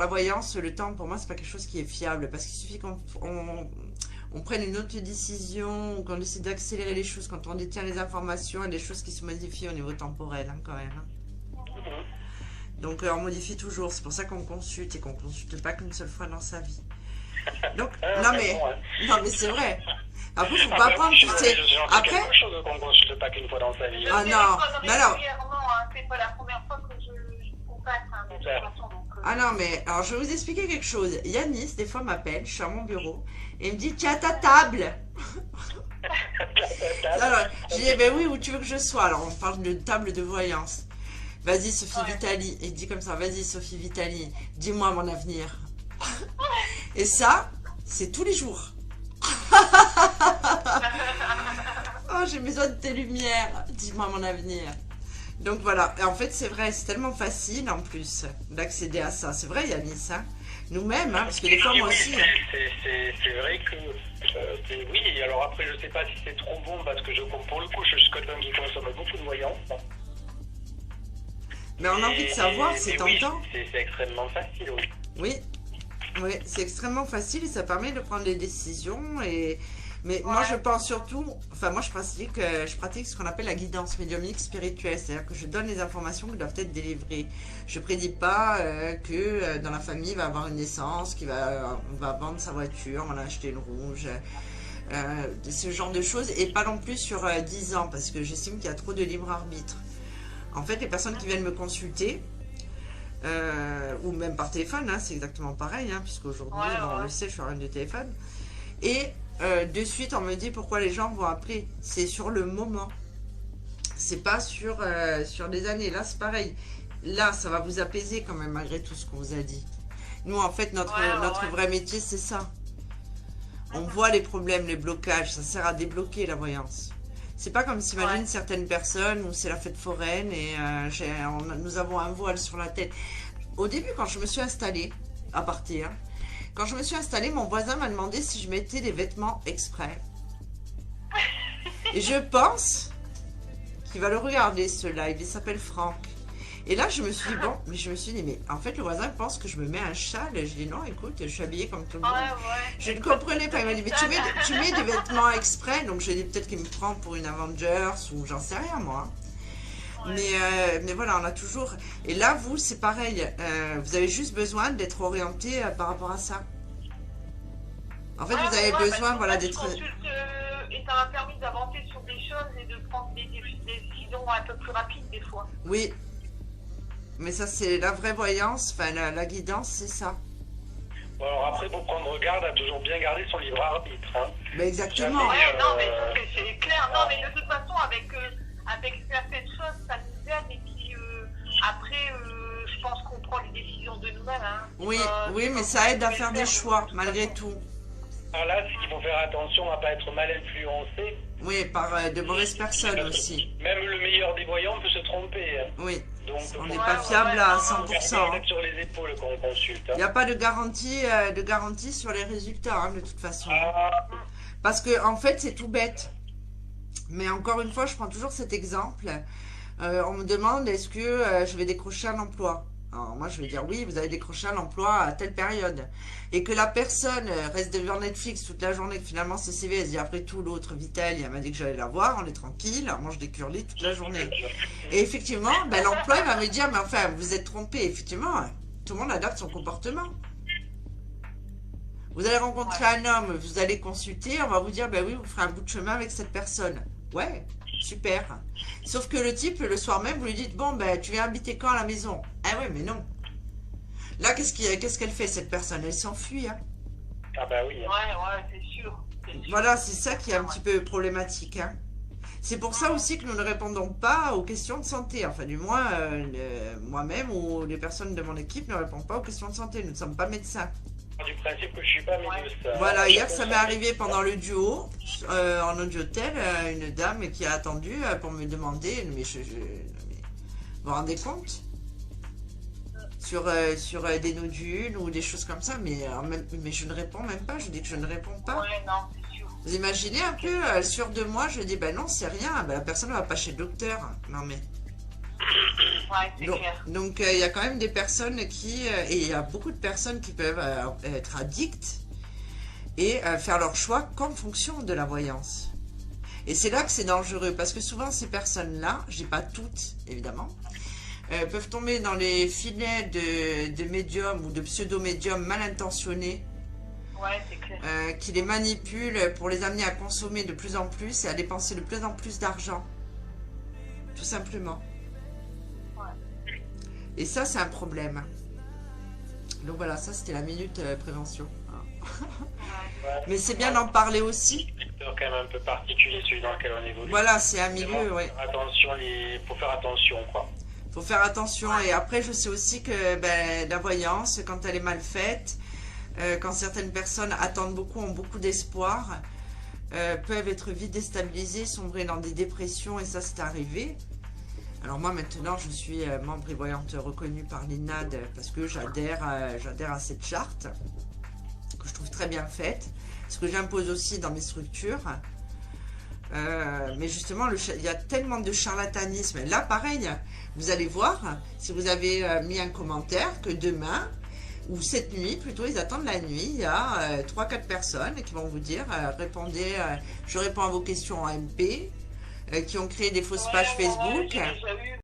la voyance, le temps, pour moi, c'est pas quelque chose qui est fiable. Parce qu'il suffit on prenne une autre décision, qu'on décide d'accélérer les choses, quand on détient les informations, il y a des choses qui se modifient au niveau temporel, hein, quand même. Hein. Donc, on modifie toujours. C'est pour ça qu'on consulte et qu'on ne consulte pas qu'une seule fois dans sa vie. Donc, non, mais c'est vrai. Après, faut pas prendre toutes ces... Après... quelque chose qu'on ne consulte pas qu'une fois dans sa vie. Ah non, mais alors... C'est pas la première fois que je contacte, hein, de toute façon, donc... Ah non, mais alors je vais vous expliquer quelque chose. Yanis, des fois, m'appelle, je suis à mon bureau, et il me dit, tiens, ta table. Alors, je dis, ben oui, où tu veux que je sois? Alors, on parle de table de voyance. Vas-y, Sophie Vitali. Et il dit comme ça, vas-y, Sophie Vitali, dis-moi mon avenir. Et ça, c'est tous les jours. Oh, j'ai besoin de tes lumières. Dis-moi mon avenir. Donc voilà, et en fait c'est vrai, c'est tellement facile en plus d'accéder à ça. C'est vrai Yanis, hein, nous-mêmes, hein, parce que des fois moi aussi... C'est vrai que... oui, alors après je sais pas si c'est trop bon parce que pour le coup je suis quelqu'un qui consomme beaucoup de voyance. Mais on a envie de savoir, c'est tentant. Oui, c'est extrêmement facile, oui. Oui, c'est extrêmement facile et ça permet de prendre des décisions et... Mais moi, je pense surtout, enfin, moi, je pratique ce qu'on appelle la guidance médiumnique spirituelle. C'est-à-dire que je donne les informations qui doivent être délivrées. Je ne prédis pas que dans la famille, il va y avoir une naissance, on va vendre sa voiture, on va en acheter une rouge, ce genre de choses. Et pas non plus sur 10 ans, parce que j'estime qu'il y a trop de libre arbitre. En fait, les personnes qui viennent me consulter, ou même par téléphone, hein, c'est exactement pareil, hein, puisqu'aujourd'hui, on le sait, je suis en ligne de téléphone. Et de suite, on me dit pourquoi les gens vont appeler. C'est sur le moment. C'est pas sur des années. Là, c'est pareil. Là, ça va vous apaiser quand même, malgré tout ce qu'on vous a dit. Nous, en fait, notre vrai métier, c'est ça. On voit les problèmes, les blocages. Ça sert à débloquer la voyance. C'est pas comme s'imagine certaines personnes où c'est la fête foraine et nous avons un voile sur la tête. Au début, quand je me suis installée, à partir, quand je me suis installée, mon voisin m'a demandé si je mettais des vêtements exprès. Et je pense qu'il va le regarder, ce live. Il s'appelle Franck. Et là, je me suis dit, bon, mais je me suis dit, mais en fait, le voisin pense que je me mets un châle. Et je dis, non, écoute, je suis habillée comme tout le monde. Je ne comprenais pas. Il m'a dit, mais tu mets des vêtements exprès. Donc, je lui ai dit, peut-être qu'il me prend pour une Avengers ou j'en sais rien, moi. Mais voilà, on a toujours... Et là, vous, c'est pareil. Vous avez juste besoin d'être orienté par rapport à ça. En fait, vous avez besoin, voilà, d'être... Et ça m'a permis d'avancer sur des choses et de prendre des décisions un peu plus rapides, des fois. Oui. Mais ça, c'est la vraie voyance. Enfin, la guidance, c'est ça. Bon, alors après, pour prendre garde, à toujours bien garder son libre arbitre. Hein. Mais exactement. Non, mais ça, c'est clair. Non, mais de toute façon, avec certaines choses, ça nous aide. Et puis, après, je pense qu'on prend les décisions de nous-mêmes. Hein. Oui, mais ça aide à faire des choix, malgré tout. Alors là, c'est qu'il faut faire attention à ne pas être mal influencé. Oui, par de mauvaises personnes aussi. Même le meilleur des voyants peut se tromper. Hein. Oui. Donc, on n'est pas fiable à 100%. Sur les épaules qu'on consulte. Il n'y a pas de garantie sur les résultats, hein, de toute façon. Parce que, en fait, c'est tout bête. Mais encore une fois, je prends toujours cet exemple. On me demande, est-ce que je vais décrocher un emploi? Alors, moi, je vais dire, oui, vous avez décroché un emploi à telle période. Et que la personne reste devant Netflix toute la journée, que finalement, ce CV, elle se dit, après tout, l'autre, Vitel, elle m'a dit que j'allais la voir, on est tranquille, on mange des curlis toute la journée. Et effectivement, ben, l'emploi, il va me dire, mais enfin, vous êtes trompé. Effectivement, tout le monde adapte son comportement. Vous allez rencontrer un homme, vous allez consulter, on va vous dire, ben oui, vous ferez un bout de chemin avec cette personne. Ouais, super. Sauf que le type, le soir même, vous lui dites, bon, ben, tu viens habiter quand à la maison? Ah ouais, mais non. Là, qu'est-ce qu'elle fait, cette personne? Elle s'enfuit, hein. Ah bah oui. Ouais, c'est sûr. Voilà, c'est ça qui est un petit peu problématique, hein. C'est pour ça aussi que nous ne répondons pas aux questions de santé. Enfin, du moins, moi-même ou les personnes de mon équipe ne répondent pas aux questions de santé. Nous ne sommes pas médecins. Du principe que je suis pas médecin. Voilà, hier ça m'est arrivé pendant le duo, en audiotel, une dame qui a attendu pour me demander, mais vous vous rendez compte, sur des nodules ou des choses comme ça, mais je ne réponds même pas, je dis que je ne réponds pas. Ouais, non, c'est sûr. Vous imaginez un peu, sûre de moi, je dis, ben non, c'est rien, ben la personne ne va pas chez le docteur. Non mais... Ouais, c'est clair. Donc, il y a quand même des personnes qui, et il y a beaucoup de personnes qui peuvent être addictes et faire leur choix qu'en fonction de la voyance. Et c'est là que c'est dangereux, parce que souvent ces personnes-là, je dis pas toutes évidemment, peuvent tomber dans les filets de médiums ou de pseudo-médiums mal intentionnés, Ouais, c'est clair. qui les manipulent pour les amener à consommer de plus en plus et à dépenser de plus en plus d'argent. Tout simplement. Ouais. Et ça, c'est un problème. Donc voilà, ça c'était la minute prévention. Ouais. Mais c'est bien d'en parler aussi. C'est un secteur quand même un peu particulier, celui dans lequel on évolue. Voilà, c'est un milieu, oui. Attention, faut faire attention, quoi. Faut faire attention. Et après, je sais aussi que la voyance, quand elle est mal faite, quand certaines personnes attendent beaucoup, ont beaucoup d'espoir, peuvent être vite déstabilisées, sombrer dans des dépressions, et ça c'est arrivé. Alors moi maintenant je suis membre et voyante reconnue par l'INAD parce que j'adhère à cette charte que je trouve très bien faite, ce que j'impose aussi dans mes structures. Mais justement il y a tellement de charlatanisme. Là pareil, vous allez voir, si vous avez mis un commentaire, que demain ou cette nuit, plutôt, ils attendent la nuit, il y a 3-4 personnes qui vont vous dire, répondez, je réponds à vos questions en MP, qui ont créé des fausses pages Facebook. J'ai déjà eu